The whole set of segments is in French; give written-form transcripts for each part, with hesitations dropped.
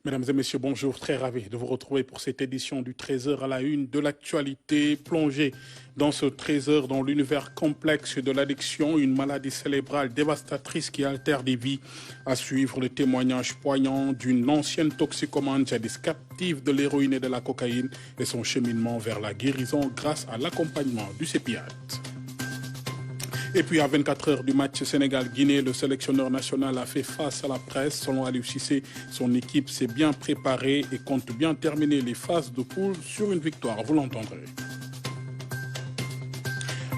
Mesdames et messieurs, bonjour. Très ravi de vous retrouver pour cette édition du 13h à la une de l'actualité. Plongée dans ce 13h, dans l'univers complexe de l'addiction, une maladie cérébrale dévastatrice qui altère des vies. À suivre le témoignage poignant d'une ancienne toxicomane jadis captive de l'héroïne et de la cocaïne et son cheminement vers la guérison grâce à l'accompagnement du CEPIAT. Et puis à 24 heures du match Sénégal-Guinée, le sélectionneur national a fait face à la presse. Selon Aliou Cissé, son équipe s'est bien préparée et compte bien terminer les phases de poule sur une victoire. Vous l'entendrez.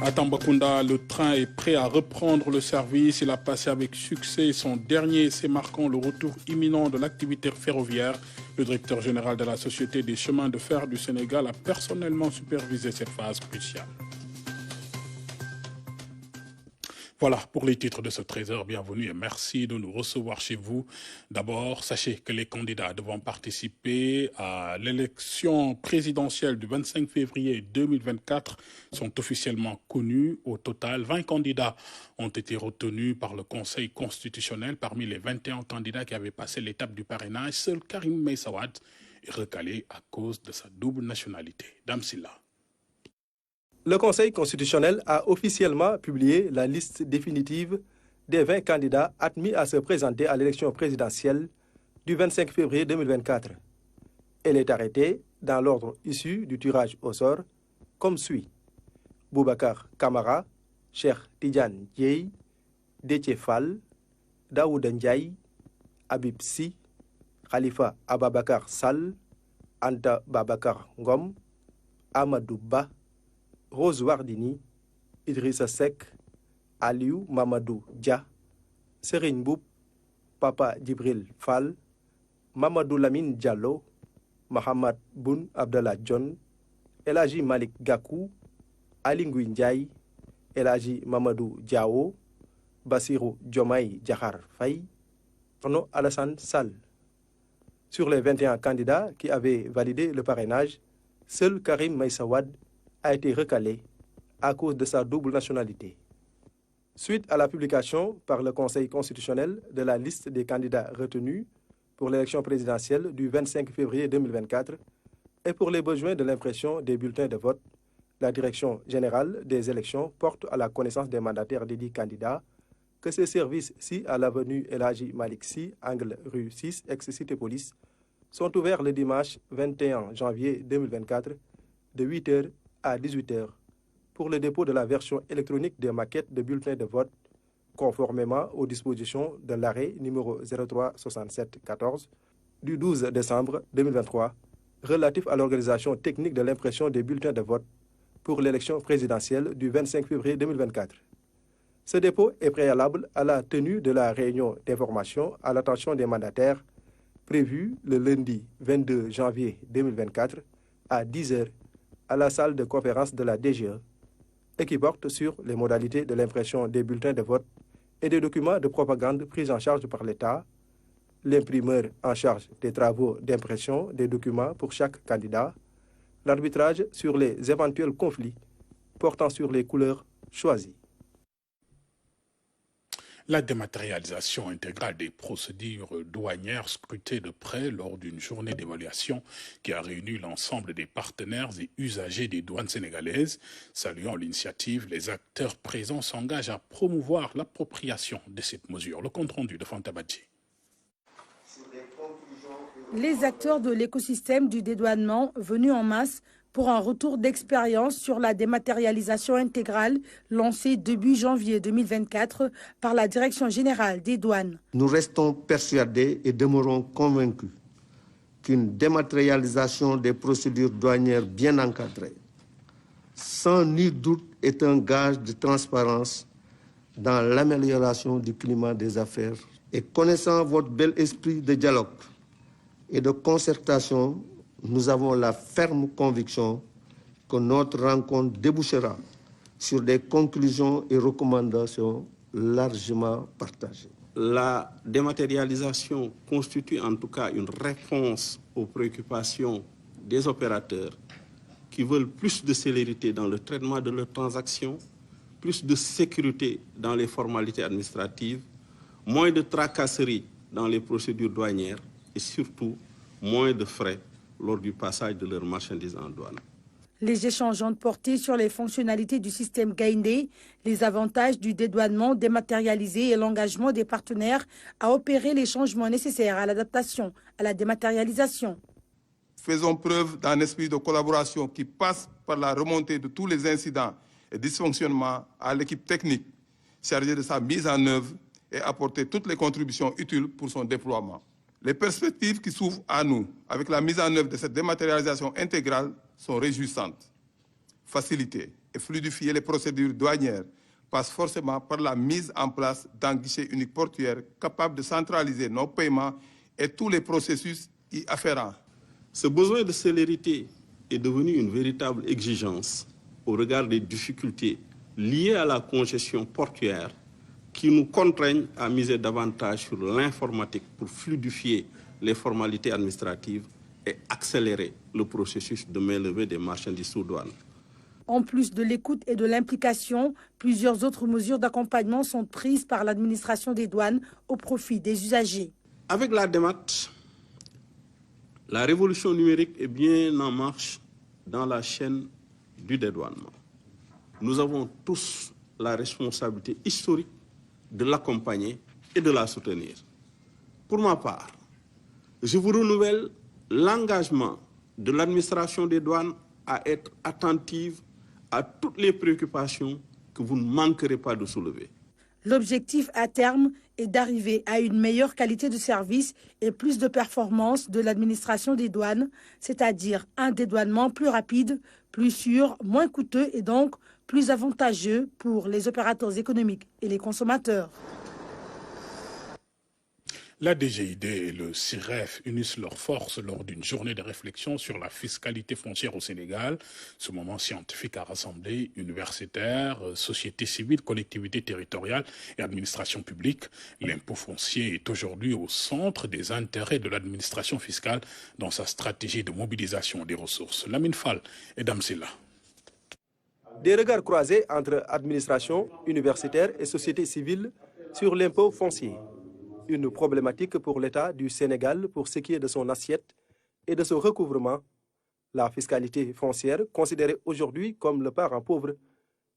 À Tambacounda, le train est prêt à reprendre le service. Il a passé avec succès son dernier essai marquant le retour imminent de l'activité ferroviaire. Le directeur général de la Société des chemins de fer du Sénégal a personnellement supervisé cette phase cruciale. Voilà pour les titres de ce 13h. Bienvenue et merci de nous recevoir chez vous. D'abord, sachez que les candidats devant participer à l'élection présidentielle du 25 février 2024 sont officiellement connus. Au total, 20 candidats ont été retenus par le Conseil constitutionnel. Parmi les 21 candidats qui avaient passé l'étape du parrainage, seul Karim Meïssa Wade est recalé à cause de sa double nationalité. Dame Silla. Le Conseil constitutionnel a officiellement publié la liste définitive des 20 candidats admis à se présenter à l'élection présidentielle du 25 février 2024. Elle est arrêtée dans l'ordre issu du tirage au sort comme suit. Boubacar Kamara, Cheikh Tidiane Dièye, Déthié Fall, Daouda Ndiaye, Habib Sy, Khalifa Ababakar Sall, Anta Babakar Ngom, Amadou Ba, Rose Wardini, Idrissa Seck, Aliou Mamadou Dia, Serigne Mboup, Papa Djibril Fall, Mamadou Lamine Diallo, Mohamed Boun Abdallah John, El Hadji Malik Gakou, Ali Ngouille Ndiaye, El Hadji Mamadou Diao, Bassirou Diomaye Diakhar Faye, Arnaud Alassane Sall. Sur les 21 candidats qui avaient validé le parrainage, seul Karim Meïssa Wade a été recalé à cause de sa double nationalité. Suite à la publication par le Conseil constitutionnel de la liste des candidats retenus pour l'élection présidentielle du 25 février 2024 et pour les besoins de l'impression des bulletins de vote, la Direction générale des élections porte à la connaissance des mandataires des 10 candidats que ces services-ci à l'avenue El Hadji Malick Sy, angle rue 6, ex-Cité Police, sont ouverts le dimanche 21 janvier 2024 de 8h à 18h pour le dépôt de la version électronique des maquettes de bulletins de vote conformément aux dispositions de l'arrêt numéro 036714 du 12 décembre 2023 relatif à l'organisation technique de l'impression des bulletins de vote pour l'élection présidentielle du 25 février 2024. Ce dépôt est préalable à la tenue de la réunion d'information à l'attention des mandataires prévue le lundi 22 janvier 2024 à 10h à la salle de conférence de la DGE et qui porte sur les modalités de l'impression des bulletins de vote et des documents de propagande pris en charge par l'État, l'imprimeur en charge des travaux d'impression des documents pour chaque candidat, l'arbitrage sur les éventuels conflits portant sur les couleurs choisies. La dématérialisation intégrale des procédures douanières scrutées de près lors d'une journée d'évaluation qui a réuni l'ensemble des partenaires et usagers des douanes sénégalaises. Saluant l'initiative, les acteurs présents s'engagent à promouvoir l'appropriation de cette mesure. Le compte-rendu de Fanta Badji. Les acteurs de l'écosystème du dédouanement venus en masse pour un retour d'expérience sur la dématérialisation intégrale lancée début janvier 2024 par la Direction générale des douanes. Nous restons persuadés et demeurons convaincus qu'une dématérialisation des procédures douanières bien encadrées, sans nul doute, est un gage de transparence dans l'amélioration du climat des affaires. Et connaissant votre bel esprit de dialogue et de concertation, nous avons la ferme conviction que notre rencontre débouchera sur des conclusions et recommandations largement partagées. La dématérialisation constitue en tout cas une réponse aux préoccupations des opérateurs qui veulent plus de célérité dans le traitement de leurs transactions, plus de sécurité dans les formalités administratives, moins de tracasseries dans les procédures douanières et surtout moins de frais lors du passage de leurs marchandises en douane. Les échanges ont porté sur les fonctionnalités du système Gaindé, les avantages du dédouanement dématérialisé et l'engagement des partenaires à opérer les changements nécessaires à l'adaptation à la dématérialisation. Faisons preuve d'un esprit de collaboration qui passe par la remontée de tous les incidents et dysfonctionnements à l'équipe technique chargée de sa mise en œuvre et apporter toutes les contributions utiles pour son déploiement. Les perspectives qui s'ouvrent à nous avec la mise en œuvre de cette dématérialisation intégrale sont réjouissantes. Faciliter et fluidifier les procédures douanières passe forcément par la mise en place d'un guichet unique portuaire capable de centraliser nos paiements et tous les processus y afférents. Ce besoin de célérité est devenu une véritable exigence au regard des difficultés liées à la congestion portuaire qui nous contraignent à miser davantage sur l'informatique pour fluidifier les formalités administratives et accélérer le processus de mainlevée des marchandises sous douane. En plus de l'écoute et de l'implication, plusieurs autres mesures d'accompagnement sont prises par l'administration des douanes au profit des usagers. Avec la démat, la révolution numérique est bien en marche dans la chaîne du dédouanement. Nous avons tous la responsabilité historique de l'accompagner et de la soutenir. Pour ma part, je vous renouvelle l'engagement de l'administration des douanes à être attentive à toutes les préoccupations que vous ne manquerez pas de soulever. L'objectif à terme est d'arriver à une meilleure qualité de service et plus de performance de l'administration des douanes, c'est-à-dire un dédouanement plus rapide, plus sûr, moins coûteux et donc plus avantageux pour les opérateurs économiques et les consommateurs. La DGID et le CIREF unissent leurs forces lors d'une journée de réflexion sur la fiscalité foncière au Sénégal. Ce moment scientifique a rassemblé universitaires, sociétés civiles, collectivités territoriales et administrations publiques. L'impôt foncier est aujourd'hui au centre des intérêts de l'administration fiscale dans sa stratégie de mobilisation des ressources. Lamine Fall et Damsela. Des regards croisés entre administration, universitaires et sociétés civiles sur l'impôt foncier. Une problématique pour l'État du Sénégal pour ce qui est de son assiette et de son recouvrement. La fiscalité foncière, considérée aujourd'hui comme le parent pauvre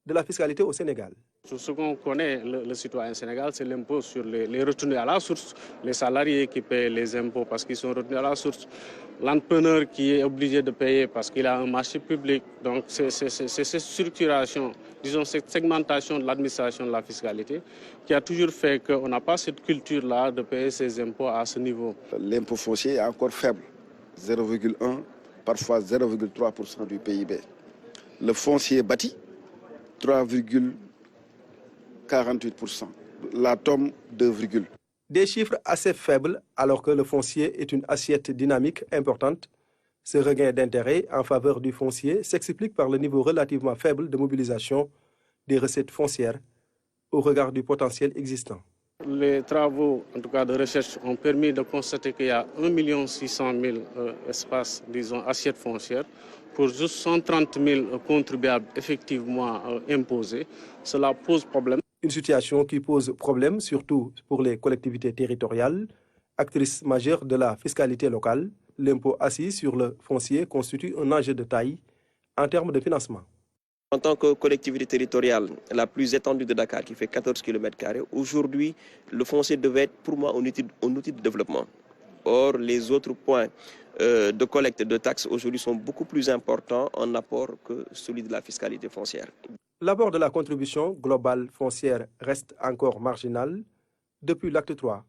de la fiscalité au Sénégal. Ce qu'on connaît, le citoyen sénégal, c'est l'impôt sur les retenues à la source, les salariés qui paient les impôts parce qu'ils sont retenus à la source, l'entrepreneur qui est obligé de payer parce qu'il a un marché public. Donc c'est cette structuration, disons cette segmentation de l'administration de la fiscalité qui a toujours fait qu'on n'a pas cette culture-là de payer ses impôts à ce niveau. L'impôt foncier est encore faible, 0,1, parfois 0,3% du PIB. Le foncier bâti, 3,48%. La tome, 2, Des chiffres assez faibles alors que le foncier est une assiette dynamique importante. Ce regain d'intérêt en faveur du foncier s'explique par le niveau relativement faible de mobilisation des recettes foncières au regard du potentiel existant. Les travaux, en tout cas de recherche, ont permis de constater qu'il y a 1 600 000 espaces, disons, assiettes foncières pour juste 130 000 contribuables effectivement imposés. Cela pose problème. Une situation qui pose problème surtout pour les collectivités territoriales, actrices majeures de la fiscalité locale. L'impôt assis sur le foncier constitue un enjeu de taille en termes de financement. En tant que collectivité territoriale la plus étendue de Dakar, qui fait 14 km², aujourd'hui, le foncier devait être pour moi un outil de développement. Or, les autres points de collecte de taxes aujourd'hui sont beaucoup plus importants en apport que celui de la fiscalité foncière. L'apport de la contribution globale foncière reste encore marginal depuis l'acte 3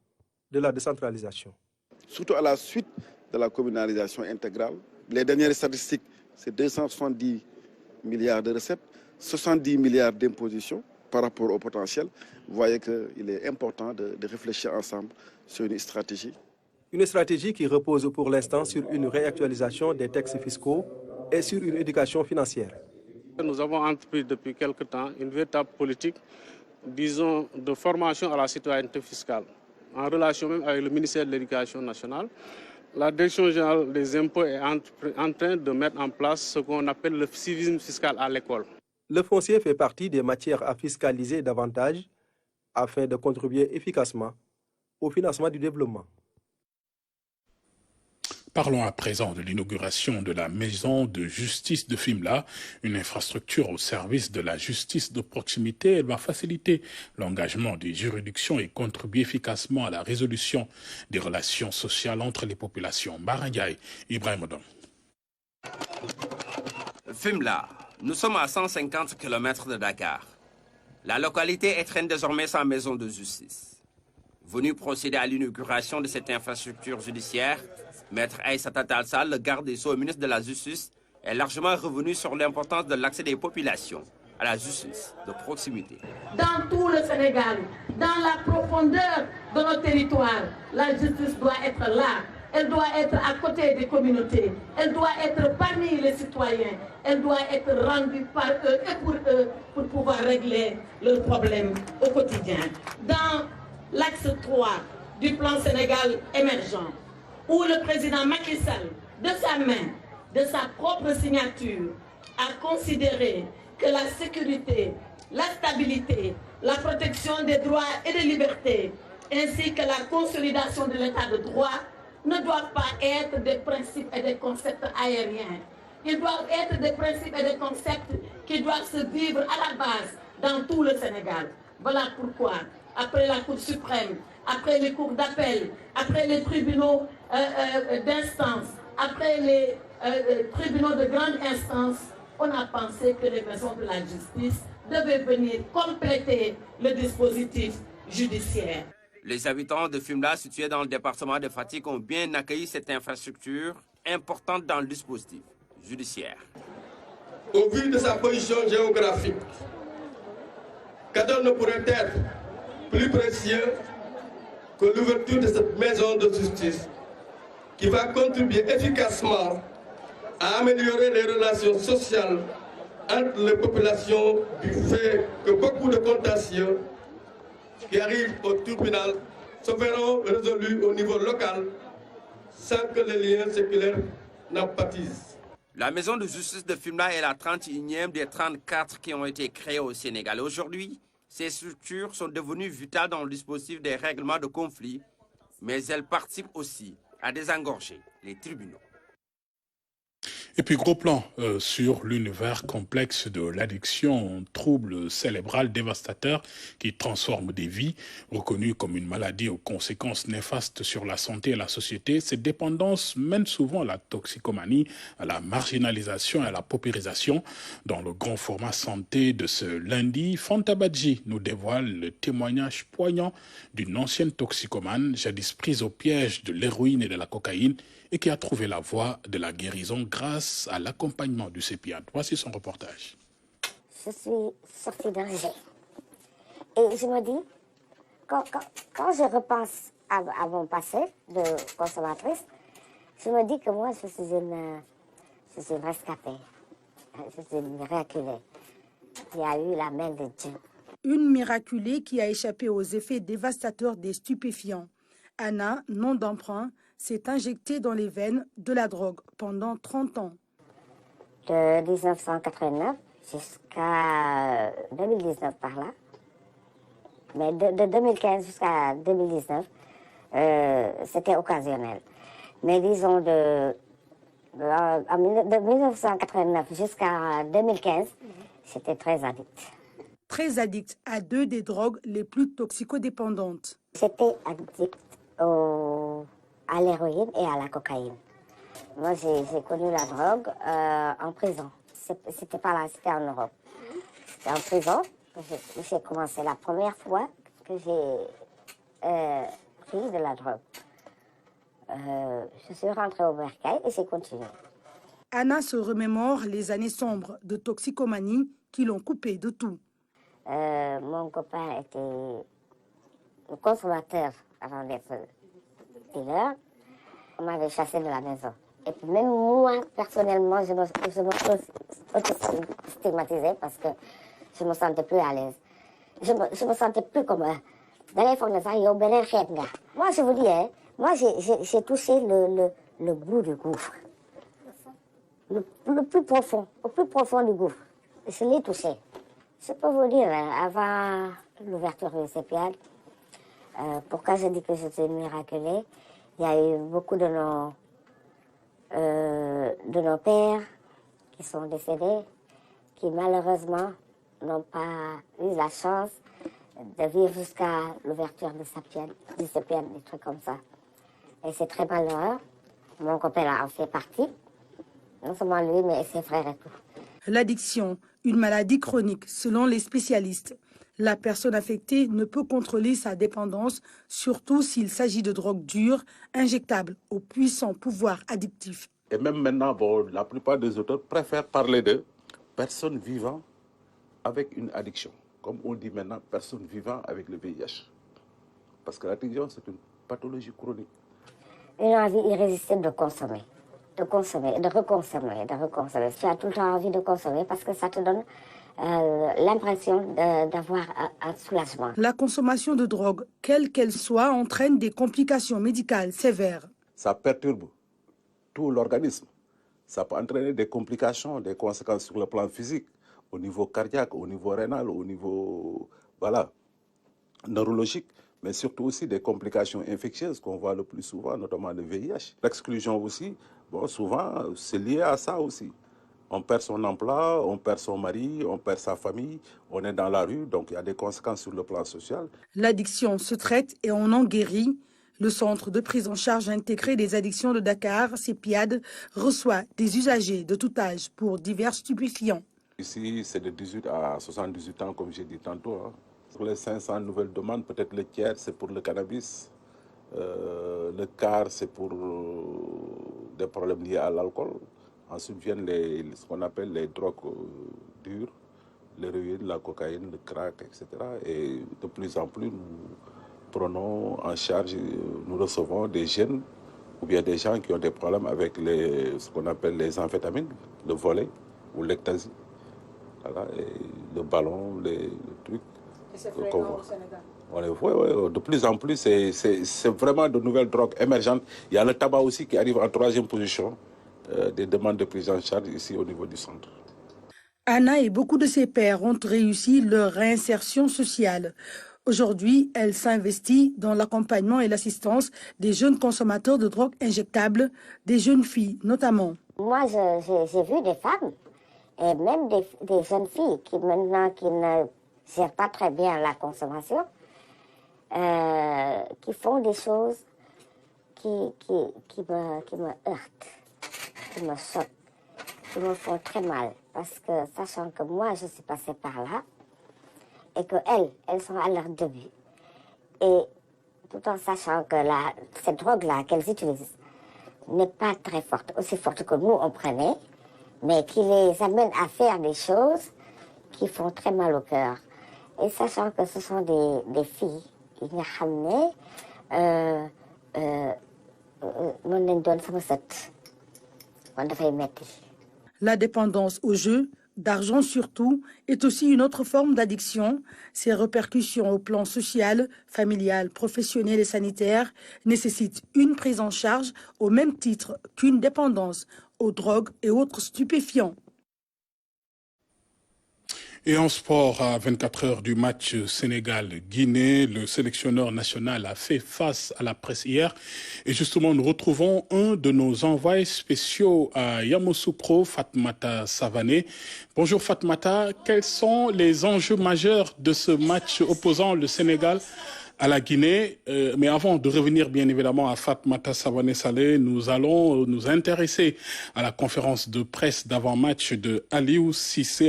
de la décentralisation. Surtout à la suite de la communalisation intégrale, les dernières statistiques, c'est 270 milliards de recettes, 70 milliards d'impositions par rapport au potentiel. Vous voyez qu'il est important de réfléchir ensemble sur une stratégie. Une stratégie qui repose pour l'instant sur une réactualisation des textes fiscaux et sur une éducation financière. Nous avons entrepris depuis quelque temps une véritable politique, disons, de formation à la citoyenneté fiscale, en relation même avec le ministère de l'Éducation nationale. La Direction générale des impôts est en train de mettre en place ce qu'on appelle le civisme fiscal à l'école. Le foncier fait partie des matières à fiscaliser davantage afin de contribuer efficacement au financement du développement. Parlons à présent de l'inauguration de la maison de justice de Fimela, une infrastructure au service de la justice de proximité. Elle va faciliter l'engagement des juridictions et contribuer efficacement à la résolution des relations sociales entre les populations. Barangay, Ibrahim Odom. Fimela, nous sommes à 150 km de Dakar. La localité étreint désormais sa maison de justice. Venu procéder à l'inauguration de cette infrastructure judiciaire, Maître Aïssata Tall Sall, le garde des Sceaux et ministre de la Justice, est largement revenu sur l'importance de l'accès des populations à la justice de proximité. Dans tout le Sénégal, dans la profondeur de nos territoires, la justice doit être là. Elle doit être à côté des communautés. Elle doit être parmi les citoyens. Elle doit être rendue par eux et pour pouvoir régler leurs problèmes au quotidien. Dans l'axe 3 du plan Sénégal émergent, où le président Macky Sall, de sa main, de sa propre signature, a considéré que la sécurité, la stabilité, la protection des droits et des libertés, ainsi que la consolidation de l'état de droit, ne doivent pas être des principes et des concepts aériens. Ils doivent être des principes et des concepts qui doivent se vivre à la base dans tout le Sénégal. Voilà pourquoi, après la Cour suprême, après les cours d'appel, après les tribunaux d'instance, après les tribunaux de grande instance, on a pensé que les maisons de la justice devaient venir compléter le dispositif judiciaire. Les habitants de Fimela, situés dans le département de Fatick, ont bien accueilli cette infrastructure importante dans le dispositif judiciaire. Au vu de sa position géographique, Kadar ne pourrait être plus précieux que l'ouverture de cette maison de justice qui va contribuer efficacement à améliorer les relations sociales entre les populations du fait que beaucoup de contentieux qui arrivent au tribunal se verront résolus au niveau local sans que les liens séculaires n'en pâtissent. La maison de justice de Fimela est la 31e des 34 qui ont été créées au Sénégal. Aujourd'hui, ces structures sont devenues vitales dans le dispositif des règlements de conflits, mais elles participent aussi à désengorger les tribunaux. Et puis gros plan sur l'univers complexe de l'addiction, trouble cérébral dévastateur qui transforme des vies, reconnu comme une maladie aux conséquences néfastes sur la santé et la société. Cette dépendance mène souvent à la toxicomanie, à la marginalisation et à la paupérisation. Dans le grand format santé de ce lundi, Fanta Badji nous dévoile le témoignage poignant d'une ancienne toxicomane, jadis prise au piège de l'héroïne et de la cocaïne, et qui a trouvé la voie de la guérison grâce à l'accompagnement du CEPIAD. Voici son reportage. Je suis sortie d'Angers. Et je me dis, quand je repense à mon passé de consommatrice, je me dis que moi, je suis une rescapée. Je suis une miraculée qui a eu la main de Dieu. Une miraculée qui a échappé aux effets dévastateurs des stupéfiants. Anna, nom d'emprunt, s'est injectée dans les veines de la drogue pendant 30 ans. De 1989 jusqu'à 2019 par là. Mais de 2015 jusqu'à 2019, c'était occasionnel. Mais disons de 1989 jusqu'à 2015, j'étais très addict. Très addict à deux des drogues les plus toxicodépendantes. J'étais addict à l'héroïne et à la cocaïne. Moi, j'ai connu la drogue en prison. C'était pas là, c'était en Europe. C'était en prison que j'ai commencé la première fois que j'ai pris de la drogue. Je suis rentrée au bercail et j'ai continué. Anna se remémore les années sombres de toxicomanie qui l'ont coupée de tout. Mon copain était le consommateur avant d'être dealer. On m'avait chassé de la maison. Et puis même moi, personnellement, je me stigmatisée parce que je me sentais plus à l'aise. Je me sentais plus comme moi, je vous dis, hein, moi j'ai touché le bout du gouffre. Le plus profond, au plus profond du gouffre. Je l'ai touché. Je peux vous dire, avant l'ouverture du CEPIAD, pourquoi je dis que je suis miraculée, il y a eu beaucoup de nos de nos pères qui sont décédés, qui malheureusement n'ont pas eu la chance de vivre jusqu'à l'ouverture de Sapien, des trucs comme ça. Et c'est très malheureux. Mon copain en fait partie. Non seulement lui, mais ses frères et tout. L'addiction, une maladie chronique, selon les spécialistes. La personne affectée ne peut contrôler sa dépendance, surtout s'il s'agit de drogues dures, injectables au puissant pouvoir addictif. Et même maintenant, la plupart des auteurs préfèrent parler de personnes vivant avec une addiction. Comme on dit maintenant, personnes vivant avec le VIH. Parce que l'addiction, c'est une pathologie chronique. Une envie irrésistible de consommer, de reconsommer. Tu as tout le temps envie de consommer parce que ça te donne l'impression d'avoir un soulagement. La consommation de drogue, quelle qu'elle soit, entraîne des complications médicales sévères. Ça perturbe tout l'organisme. Ça peut entraîner des complications, des conséquences sur le plan physique, au niveau cardiaque, au niveau rénal, au niveau neurologique, mais surtout aussi des complications infectieuses qu'on voit le plus souvent, notamment le VIH. L'exclusion aussi, souvent, c'est lié à ça aussi. On perd son emploi, on perd son mari, on perd sa famille, on est dans la rue, donc il y a des conséquences sur le plan social. L'addiction se traite et on en guérit. Le centre de prise en charge intégré des addictions de Dakar, CEPIAD, reçoit des usagers de tout âge pour divers stupéfiants. Ici, c'est de 18 à 78 ans, comme j'ai dit tantôt. Sur les 500 nouvelles demandes, peut-être le tiers, c'est pour le cannabis. Le quart, c'est pour des problèmes liés à l'alcool. Ensuite viennent ce qu'on appelle les drogues dures, l'héroïne, la cocaïne, le crack, etc. Et de plus en plus, nous prenons en charge, nous recevons des jeunes ou bien des gens qui ont des problèmes avec ce qu'on appelle les amphétamines, le volet ou l'ecstasy. Voilà, et le ballon, le truc. Et c'est fréquent au Sénégal? Oui, de plus en plus, c'est vraiment de nouvelles drogues émergentes. Il y a le tabac aussi qui arrive en 3e position des demandes de prise en charge ici au niveau du centre. Anna et beaucoup de ses pairs ont réussi leur réinsertion sociale. Aujourd'hui, elle s'investit dans l'accompagnement et l'assistance des jeunes consommateurs de drogues injectables, des jeunes filles notamment. Moi, j'ai vu des femmes et même des jeunes filles qui maintenant qui ne gèrent pas très bien la consommation, qui font des choses qui me heurtent, qui me choquent, qui me font très mal. Parce que sachant que moi, je suis passée par là, et qu'elles sont à leur début. Et tout en sachant que cette drogue-là qu'elles utilisent n'est pas très forte, aussi forte que nous on prenait, mais qui les amène à faire des choses qui font très mal au cœur. Et sachant que ce sont des filles, qui ont ramené, la dépendance au jeu, d'argent surtout, est aussi une autre forme d'addiction. Ses répercussions au plan social, familial, professionnel et sanitaire nécessitent une prise en charge au même titre qu'une dépendance aux drogues et autres stupéfiants. Et en sport, à 24 heures du match Sénégal-Guinée, le sélectionneur national a fait face à la presse hier. Et justement, nous retrouvons un de nos envoyés spéciaux à Yamoussoukro, Fatmata Savané. Bonjour Fatmata, quels sont les enjeux majeurs de ce match opposant le Sénégal à la Guinée? Mais avant de revenir bien évidemment à Fatmata Savané Saleh, nous allons nous intéresser à la conférence de presse d'avant-match de Aliou Cissé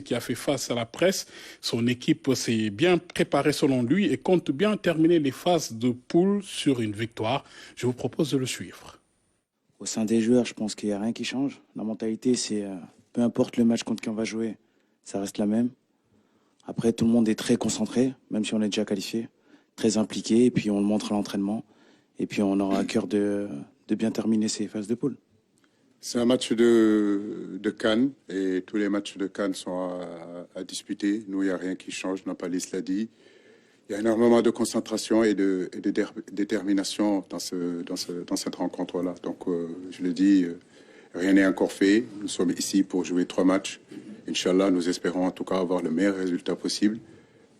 qui a fait face à la presse. Son équipe s'est bien préparée selon lui et compte bien terminer les phases de poule sur une victoire. Je vous propose de le suivre. Au sein des joueurs, je pense qu'il n'y a rien qui change. La mentalité, c'est peu importe le match contre qui on va jouer, ça reste la même. Après, tout le monde est très concentré, même si on est déjà qualifié. Très impliqué, et puis on le montre à l'entraînement, et puis on aura à cœur de bien terminer ces phases de poule. C'est un match de CAN, et tous les matchs de CAN sont à disputer. Nous, il n'y a rien qui change, Nampalis l'a dit. Il y a énormément de concentration et de détermination dans cette rencontre-là. Donc, je le dis, rien n'est encore fait. Nous sommes ici pour jouer 3 matchs. Inch'Allah, nous espérons en tout cas avoir le meilleur résultat possible.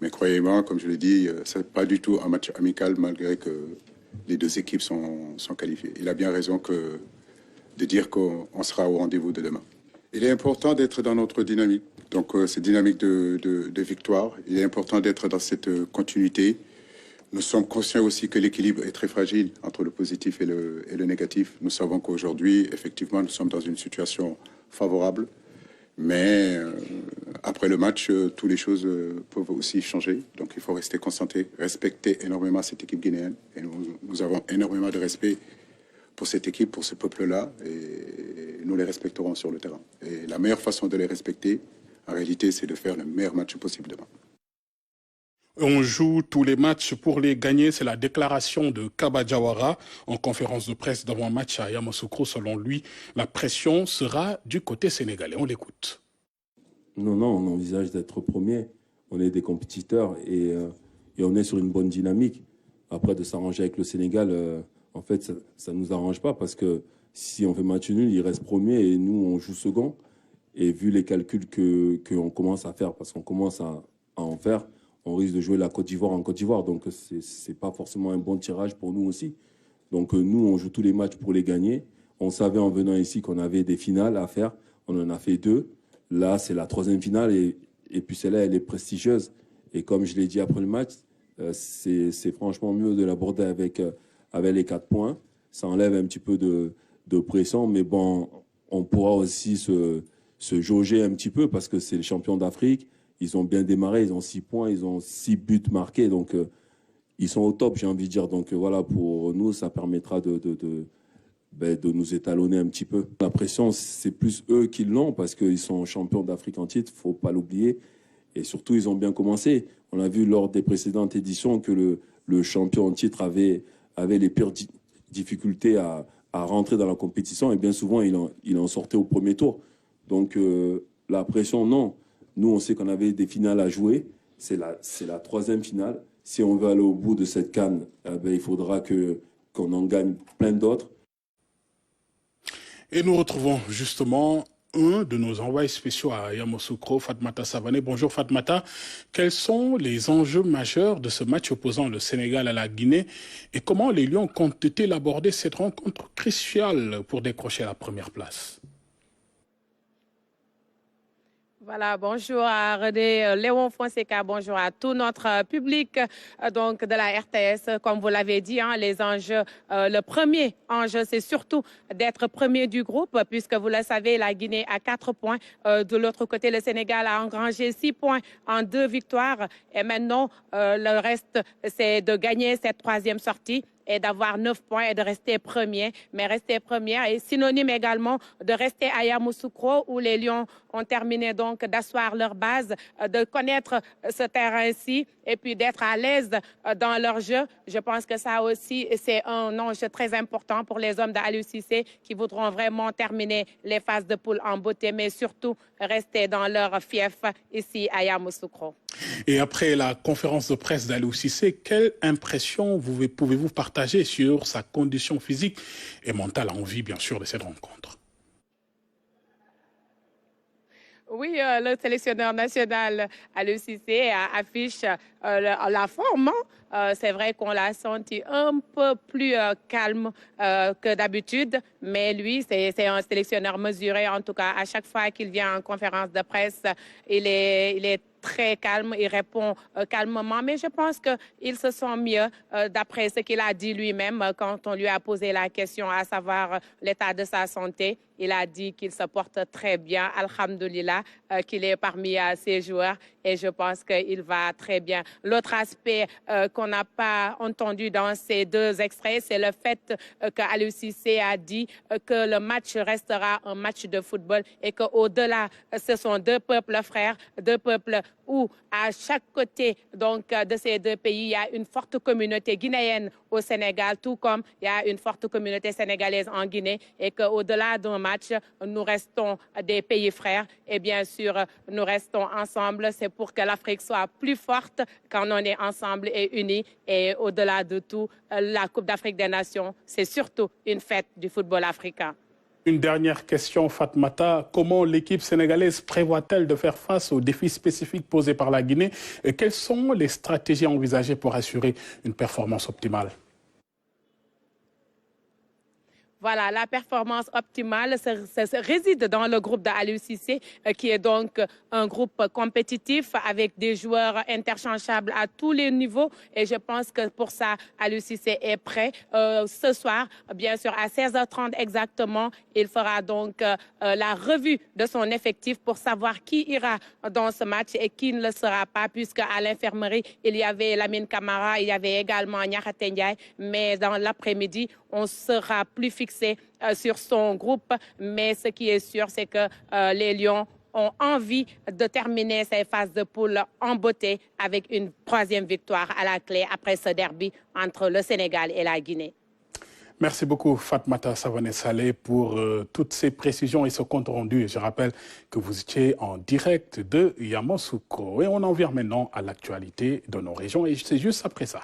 Mais croyez-moi, comme je l'ai dit, ce n'est pas du tout un match amical malgré que les 2 équipes sont qualifiées. Il a bien raison que de dire qu'on sera au rendez-vous de demain. Il est important d'être dans notre dynamique, donc cette dynamique de victoire. Il est important d'être dans cette continuité. Nous sommes conscients aussi que l'équilibre est très fragile entre le positif et le négatif. Nous savons qu'aujourd'hui, effectivement, nous sommes dans une situation favorable. Mais après le match, toutes les choses peuvent aussi changer. Donc il faut rester concentré, respecter énormément cette équipe guinéenne. Et nous avons énormément de respect pour cette équipe, pour ce peuple-là. Et nous les respecterons sur le terrain. Et la meilleure façon de les respecter, en réalité, c'est de faire le meilleur match possible demain. On joue tous les matchs pour les gagner. C'est la déclaration de Kaba Diawara en conférence de presse d'avant un match à Yamoussoukro. Selon lui, la pression sera du côté sénégalais. On l'écoute. Non, on envisage d'être premier. On est des compétiteurs et on est sur une bonne dynamique. Après, de s'arranger avec le Sénégal, en fait, ça ne nous arrange pas parce que si on fait match nul, il reste premier et nous, on joue second. Et vu les calculs qu'on commence à faire, parce qu'on commence à en faire, on risque de jouer la Côte d'Ivoire en Côte d'Ivoire. Donc, ce n'est pas forcément un bon tirage pour nous aussi. Donc, nous, on joue tous les matchs pour les gagner. On savait en venant ici qu'on avait des finales à faire. On en a fait 2. Là, c'est la 3e finale. Et puis, celle-là, elle est prestigieuse. Et comme je l'ai dit après le match, c'est franchement mieux de l'aborder avec les 4 points. Ça enlève un petit peu de pression. Mais bon, on pourra aussi se jauger un petit peu parce que c'est les champions d'Afrique. Ils ont bien démarré, ils ont 6 points, ils ont 6 buts marqués, donc ils sont au top, j'ai envie de dire. Donc voilà, pour nous, ça permettra de nous étalonner un petit peu. La pression, c'est plus eux qui l'ont parce qu'ils sont champions d'Afrique en titre, il ne faut pas l'oublier. Et surtout, ils ont bien commencé. On a vu lors des précédentes éditions que le champion en titre avait les pires difficultés à rentrer dans la compétition et bien souvent, il en sortait au premier tour. Donc la pression, non. Nous, on sait qu'on avait des finales à jouer. C'est la 3e finale. Si on veut aller au bout de cette CAN, il faudra qu'on en gagne plein d'autres. Et nous retrouvons justement un de nos envoyés spéciaux à Yamoussoukro, Fatmata Savané. Bonjour Fatmata. Quels sont les enjeux majeurs de ce match opposant le Sénégal à la Guinée et comment les Lions comptent-ils aborder cette rencontre cruciale pour décrocher la première place? Voilà, bonjour à René Léon Fonseca, bonjour à tout notre public donc de la RTS. Comme vous l'avez dit, les enjeux, le premier enjeu, c'est surtout d'être premier du groupe, puisque vous le savez, la Guinée a 4 points. De l'autre côté, le Sénégal a engrangé 6 points en 2 victoires. Et maintenant, le reste, c'est de gagner cette 3e sortie et d'avoir 9 points et de rester premier. Mais rester premier est synonyme également de rester à Yamoussoukro où les Lions ont terminé donc d'asseoir leur base, de connaître ce terrain-ci et puis d'être à l'aise dans leur jeu. Je pense que ça aussi, c'est un enjeu très important pour les hommes d'Aliou Cissé qui voudront vraiment terminer les phases de poule en beauté, mais surtout rester dans leur fief ici à Yamoussoukro. Et après la conférence de presse d'Aliou Cissé, quelle impression pouvez-vous partager sur sa condition physique et mentale en vue, bien sûr, de cette rencontre? Oui, le sélectionneur national Aliou Cissé affiche la forme. C'est vrai qu'on l'a senti un peu plus calme que d'habitude, mais lui, c'est un sélectionneur mesuré. En tout cas, à chaque fois qu'il vient en conférence de presse, il est très calme, il répond calmement, mais je pense qu'il se sent mieux d'après ce qu'il a dit lui-même quand on lui a posé la question, à savoir l'état de sa santé. Il a dit qu'il se porte très bien, alhamdoulilah, qu'il est parmi ses joueurs et je pense qu'il va très bien. L'autre aspect qu'on n'a pas entendu dans ces 2 extraits, c'est le fait qu'Aliou Cissé a dit que le match restera un match de football et qu'au-delà, ce sont 2 peuples frères, 2 peuples où à chaque côté donc, de ces 2 pays, il y a une forte communauté guinéenne au Sénégal, tout comme il y a une forte communauté sénégalaise en Guinée et qu'au-delà d'un match, nous restons des pays frères et bien sûr, nous restons ensemble. C'est pour que l'Afrique soit plus forte quand on est ensemble et unis. Et au-delà de tout, la Coupe d'Afrique des Nations, c'est surtout une fête du football africain. Une dernière question, Fatmata. Comment l'équipe sénégalaise prévoit-elle de faire face aux défis spécifiques posés par la Guinée et quelles sont les stratégies envisagées pour assurer une performance optimale? voilà, la performance optimale réside dans le groupe d'Aliou Cissé, qui est donc un groupe compétitif avec des joueurs interchangeables à tous les niveaux. Et je pense que pour ça, Aliou Cissé est prêt. Ce soir, bien sûr, à 16h30 exactement, il fera donc la revue de son effectif pour savoir qui ira dans ce match et qui ne le sera pas, puisque à l'infirmerie, il y avait Lamine Camara, il y avait également Niakhaté Ndiaye, mais dans l'après-midi, on sera plus fixé sur son groupe. Mais ce qui est sûr, c'est que les Lions ont envie de terminer ces phases de poule en beauté avec une 3e victoire à la clé après ce derby entre le Sénégal et la Guinée. Merci beaucoup Fatmata Savané-Saleh pour toutes ces précisions et ce compte rendu. Je rappelle que vous étiez en direct de Yamoussoukro. Et on en vient maintenant à l'actualité de nos régions et c'est juste après ça.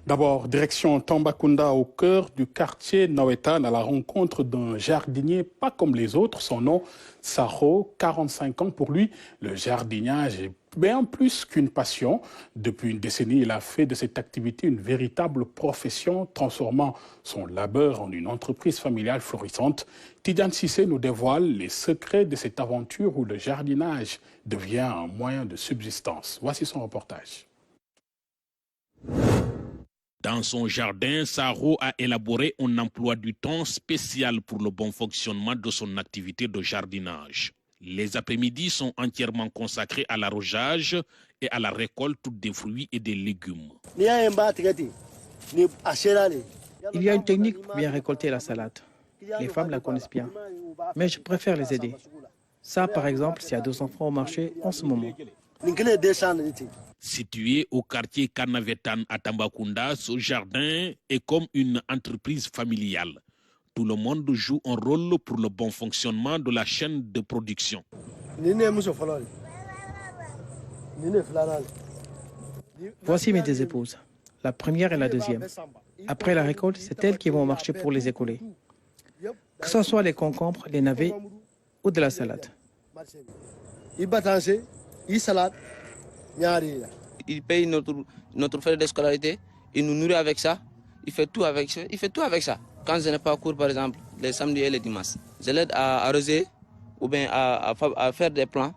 D'abord, direction Tambacounda, au cœur du quartier Nawetan, à la rencontre d'un jardinier pas comme les autres. Son nom, Sakho, 45 ans. Pour lui, le jardinage est bien plus qu'une passion. Depuis une décennie, il a fait de cette activité une véritable profession, transformant son labeur en une entreprise familiale florissante. Tidiane Cissé nous dévoile les secrets de cette aventure où le jardinage devient un moyen de subsistance. Voici son reportage. Dans son jardin, Sakho a élaboré un emploi du temps spécial pour le bon fonctionnement de son activité de jardinage. Les après-midi sont entièrement consacrés à l'arrosage et à la récolte des fruits et des légumes. Il y a une technique pour bien récolter la salade. Les femmes la connaissent bien, mais je préfère les aider. Ça, par exemple, c'est à 200 francs au marché en ce moment. Situé au quartier Kanavetan à Tambacounda, ce jardin est comme une entreprise familiale. Tout le monde joue un rôle pour le bon fonctionnement de la chaîne de production. Voici mes 2 épouses, la première et la deuxième. Après la récolte, c'est elles qui vont au marché pour les écouler. Que ce soit les concombres, les navets ou de la salade. Il paye notre frais de scolarité, il nous nourrit avec ça, il fait tout avec ça. Quand je n'ai pas cours, par exemple, les samedis et les dimanches, je l'aide à arroser ou bien à faire des plants,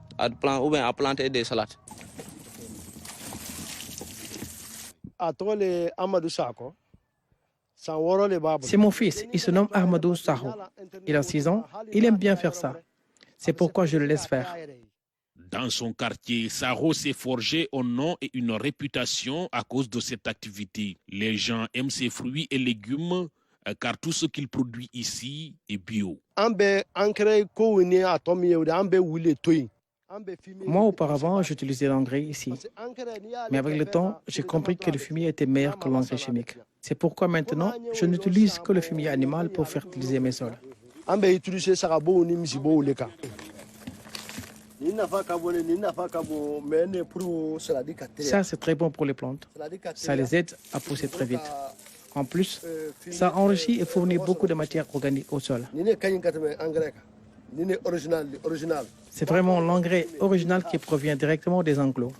ou bien à planter des salades. C'est mon fils, il se nomme Ahmadou Sakho. Il a 6 ans, il aime bien faire ça. C'est pourquoi je le laisse faire. Dans son quartier, Sakho s'est forgé un nom et une réputation à cause de cette activité. Les gens aiment ses fruits et légumes car tout ce qu'il produit ici est bio. Moi, auparavant, j'utilisais l'engrais ici. Mais avec le temps, j'ai compris que le fumier était meilleur que l'engrais chimique. C'est pourquoi maintenant, je n'utilise que le fumier animal pour fertiliser mes sols. Ça, c'est très bon pour les plantes. Ça les aide à pousser très vite. En plus, ça enrichit et fournit beaucoup de matière organique au sol. C'est vraiment l'engrais original qui provient directement des enclos.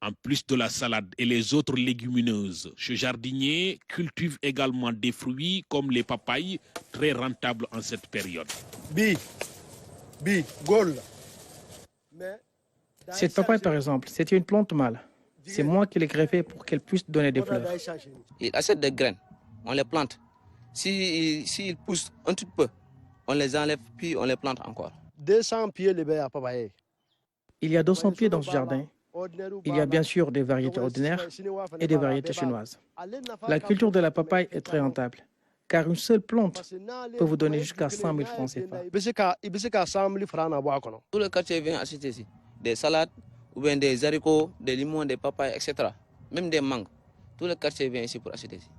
En plus de la salade et les autres légumineuses, ce jardinier cultive également des fruits comme les papayes, très rentables en cette période. Cette papaye, par exemple, c'était une plante mâle. C'est moi qui l'ai greffée pour qu'elle puisse donner des fleurs. Il achète des graines, on les plante. S'ils poussent un petit peu, on les enlève puis on les plante encore. Il y a 200 pieds dans ce jardin. Il y a bien sûr des variétés ordinaires et des variétés chinoises. La culture de la papaye est très rentable, car une seule plante peut vous donner jusqu'à 100 000 francs CFA. Tout le quartier vient acheter ici des salades, ou bien des haricots, des limons, des papayes, etc. Même des mangues. Tout le quartier vient ici pour acheter ici.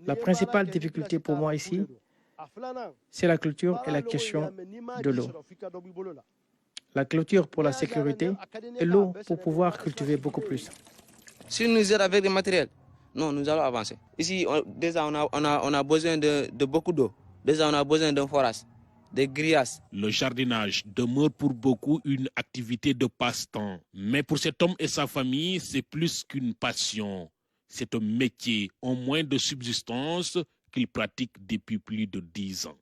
La principale difficulté pour moi ici, c'est la clôture et la question de l'eau. La clôture pour la sécurité et l'eau pour pouvoir cultiver beaucoup plus. Si nous aident avec des matériels, non, nous allons avancer. Ici, déjà, on a besoin de beaucoup d'eau. Déjà, on a besoin d'un forage, des grillades. Le jardinage demeure pour beaucoup une activité de passe-temps. Mais pour cet homme et sa famille, c'est plus qu'une passion. C'est un métier, en moins de subsistance, qu'il pratique depuis plus de 10 ans.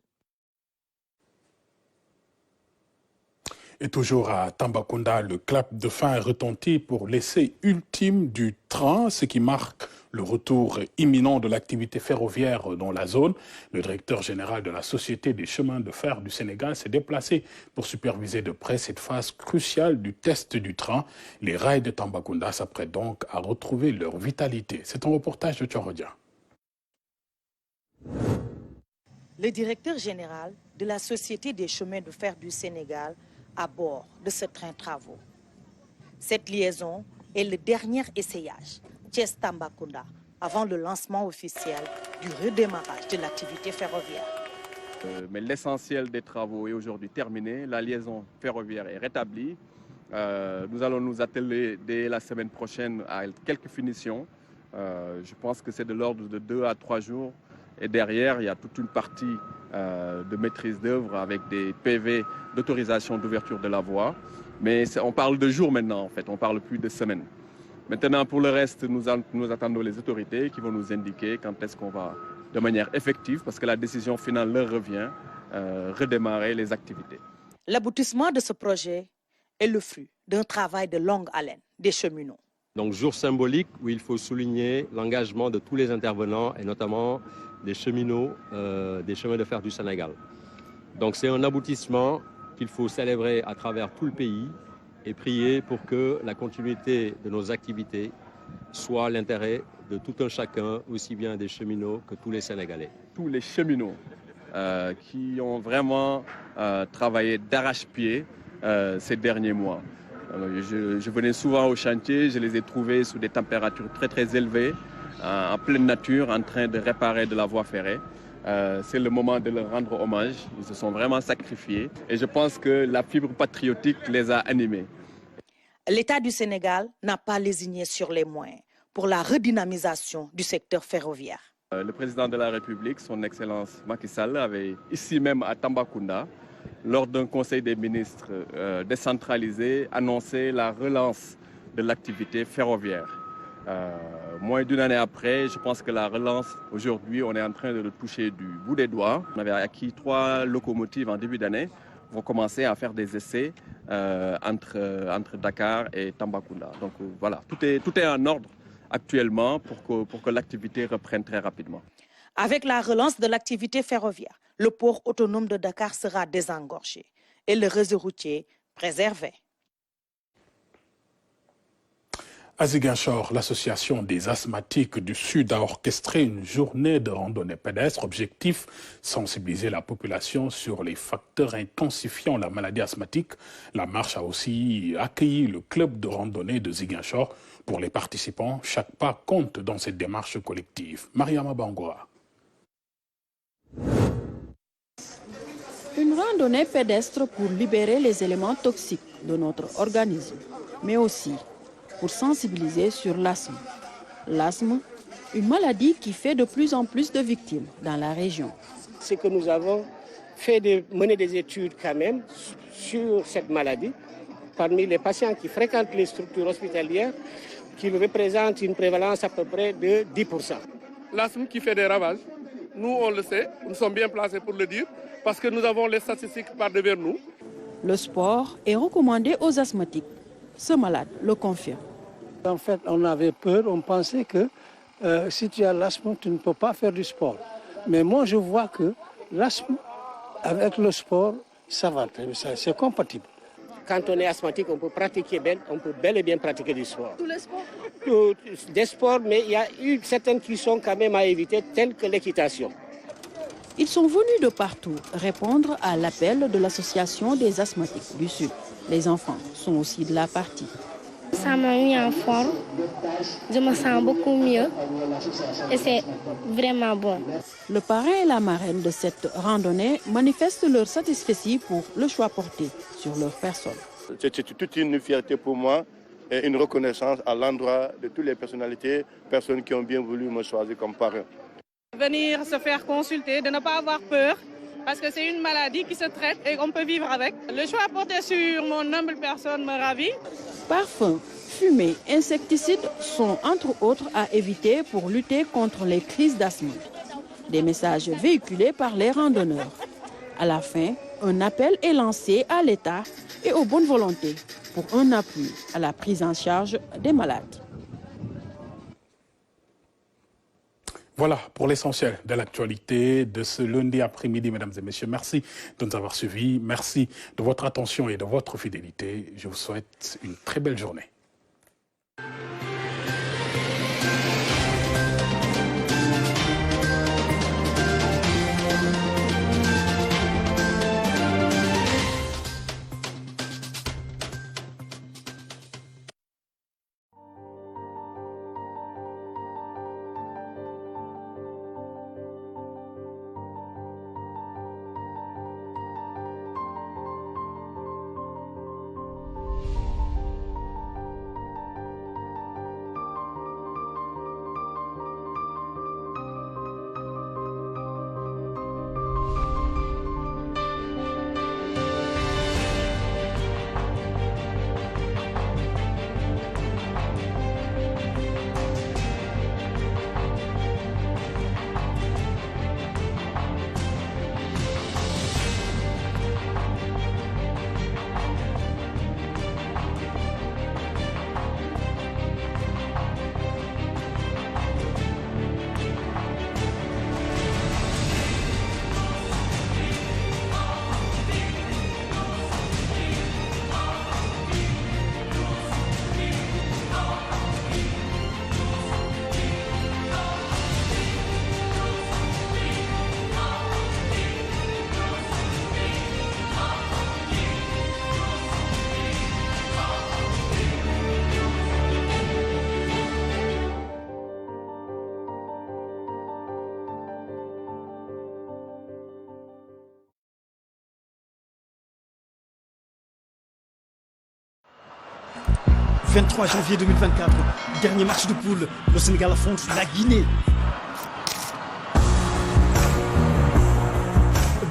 Et toujours à Tambacounda, le clap de fin est retenti pour l'essai ultime du train, ce qui marque le retour imminent de l'activité ferroviaire dans la zone. Le directeur général de la Société des chemins de fer du Sénégal s'est déplacé pour superviser de près cette phase cruciale du test du train. Les rails de Tambacounda s'apprêtent donc à retrouver leur vitalité. C'est un reportage de Tchorodia. Le directeur général de la Société des chemins de fer du Sénégal à bord de ce train travaux. Cette liaison est le dernier essayage, Thiès-Tambacounda, avant le lancement officiel du redémarrage de l'activité ferroviaire. Mais l'essentiel des travaux est aujourd'hui terminé, la liaison ferroviaire est rétablie. Nous allons nous atteler dès la semaine prochaine à quelques finitions. Je pense que c'est de l'ordre de 2 à 3 jours. Et derrière, il y a toute une partie de maîtrise d'œuvre avec des PV d'autorisation d'ouverture de la voie. Mais on parle de jours maintenant, en fait, on parle plus de semaines. Maintenant, pour le reste, nous attendons les autorités qui vont nous indiquer quand est-ce qu'on va, de manière effective, parce que la décision finale leur revient, redémarrer les activités. L'aboutissement de ce projet est le fruit d'un travail de longue haleine des cheminots. Donc, jour symbolique où il faut souligner l'engagement de tous les intervenants et notamment des cheminots des chemins de fer du Sénégal. Donc, c'est un aboutissement qu'il faut célébrer à travers tout le pays et prier pour que la continuité de nos activités soit l'intérêt de tout un chacun, aussi bien des cheminots que tous les Sénégalais. Tous les cheminots qui ont vraiment travaillé d'arrache-pied ces derniers mois. Je venais souvent au chantier, je les ai trouvés sous des températures très très élevées, en pleine nature, en train de réparer de la voie ferrée. C'est le moment de leur rendre hommage. Ils se sont vraiment sacrifiés et je pense que la fibre patriotique les a animés. L'État du Sénégal n'a pas lésigné sur les moyens pour la redynamisation du secteur ferroviaire. Le président de la République, son Excellence Macky Sall, avait ici même à Tambacounda, lors d'un conseil des ministres décentralisé, annoncé la relance de l'activité ferroviaire. Moins d'une année après, je pense que la relance, aujourd'hui, on est en train de le toucher du bout des doigts. On avait acquis 3 locomotives en début d'année. On va commencer à faire des essais entre Dakar et Tambacounda. Donc voilà, tout est en ordre actuellement pour que l'activité reprenne très rapidement. Avec la relance de l'activité ferroviaire, le port autonome de Dakar sera désengorgé et le réseau routier préservé. À Ziguinchor, l'association des asthmatiques du Sud a orchestré une journée de randonnée pédestre. Objectif, sensibiliser la population sur les facteurs intensifiant la maladie asthmatique. La marche a aussi accueilli le club de randonnée de Ziguinchor. Pour les participants, chaque pas compte dans cette démarche collective. Mariama Bangoa. Une randonnée pédestre pour libérer les éléments toxiques de notre organisme, mais aussi pour sensibiliser sur l'asthme. L'asthme, une maladie qui fait de plus en plus de victimes dans la région. C'est que nous avons mené des études quand même sur cette maladie parmi les patients qui fréquentent les structures hospitalières, qui représentent une prévalence à peu près de 10%. L'asthme qui fait des ravages, nous on le sait, nous sommes bien placés pour le dire, parce que nous avons les statistiques par devers nous. Le sport est recommandé aux asthmatiques. Ce malade le confirme. En fait, on avait peur, on pensait que si tu as l'asthme, tu ne peux pas faire du sport. Mais moi, je vois que l'asthme, avec le sport, ça va, c'est compatible. Quand on est asthmatique, on peut bel et bien pratiquer du sport. Tous les sports? Des sports, mais il y a eu certaines qui sont quand même à éviter, telles que l'équitation. Ils sont venus de partout répondre à l'appel de l'association des asthmatiques du Sud. Les enfants sont aussi de la partie. Ça m'a mis en forme, je me sens beaucoup mieux et c'est vraiment bon. Le parrain et la marraine de cette randonnée manifestent leur satisfaction pour le choix porté sur leur personne. C'est toute une fierté pour moi et une reconnaissance à l'endroit de toutes les personnes qui ont bien voulu me choisir comme parrain. Venir se faire consulter, de ne pas avoir peur, parce que c'est une maladie qui se traite et qu'on peut vivre avec. Le choix porté sur mon humble personne me ravit. Parfums, fumée, insecticides sont entre autres à éviter pour lutter contre les crises d'asthme. Des messages véhiculés par les randonneurs. À la fin, un appel est lancé à l'État et aux bonnes volontés pour un appui à la prise en charge des malades. Voilà pour l'essentiel de l'actualité de ce lundi après-midi, mesdames et messieurs. Merci de nous avoir suivis. Merci de votre attention et de votre fidélité. Je vous souhaite une très belle journée. « 23 janvier 2024, dernier match de poule, le Sénégal affronte la Guinée.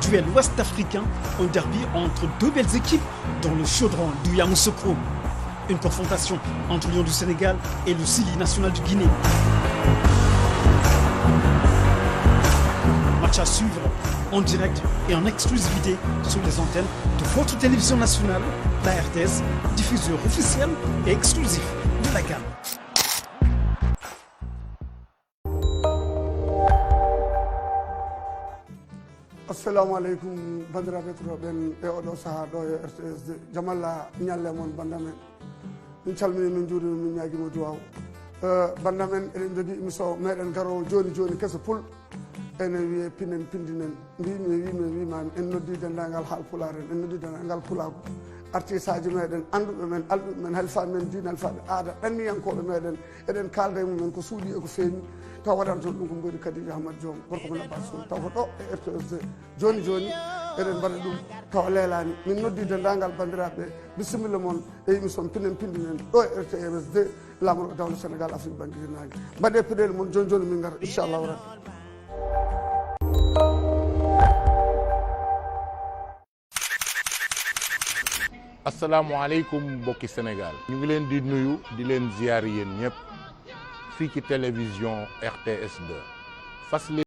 Duel ouest-africain, un derby entre deux belles équipes dans le chaudron du Yamoussoukro. Une confrontation entre Lion du Sénégal et le Sili national du Guinée. Match à suivre en direct et en exclusivité sur les antennes de votre télévision nationale, la RTS, diffuseur officiel et exclusif de la CAN. Assalamu alaikum bandiraɓe toɓen e oɗo saaha ɗo e RTS jamalla ñalle moon bandamen min calmini min juurima min ñaguima duwaw bandamen eɗen jogui émission meɗen garowo joni joni keso pul ene wiye pinen pindinen mbimi wimami en noddi dendagal haalpulare en noddi dendagal pulago artiste aji meɗen anduɓe men alɗuɓe men halifaɓe men diine halifaɓe aada ɗanniyankoɓe meɗen eɗen kalda e mumen ko suuɗi e ko feeñi taw waɗanta ɗum ko mbori Kadija Ahmad Diom gorko men Abbas Sow taw ko ɗo e RTS joni joni eɗen mbaɗa ɗum taw leelani min noddi dendagal bandiraɓe bisimilla moon e émission pinen pindinen ɗo e RTS lamorgo dawle Sénégal Afrique bandirinague mbaɗe peɗele moon joni joni min gara inchallahu rabbi. asalaamaaleykum mbokki Sénégal ñu ngi leen di nuyu di leen ziyaar yéen ñëpp fii ci télévision RTS 2 fas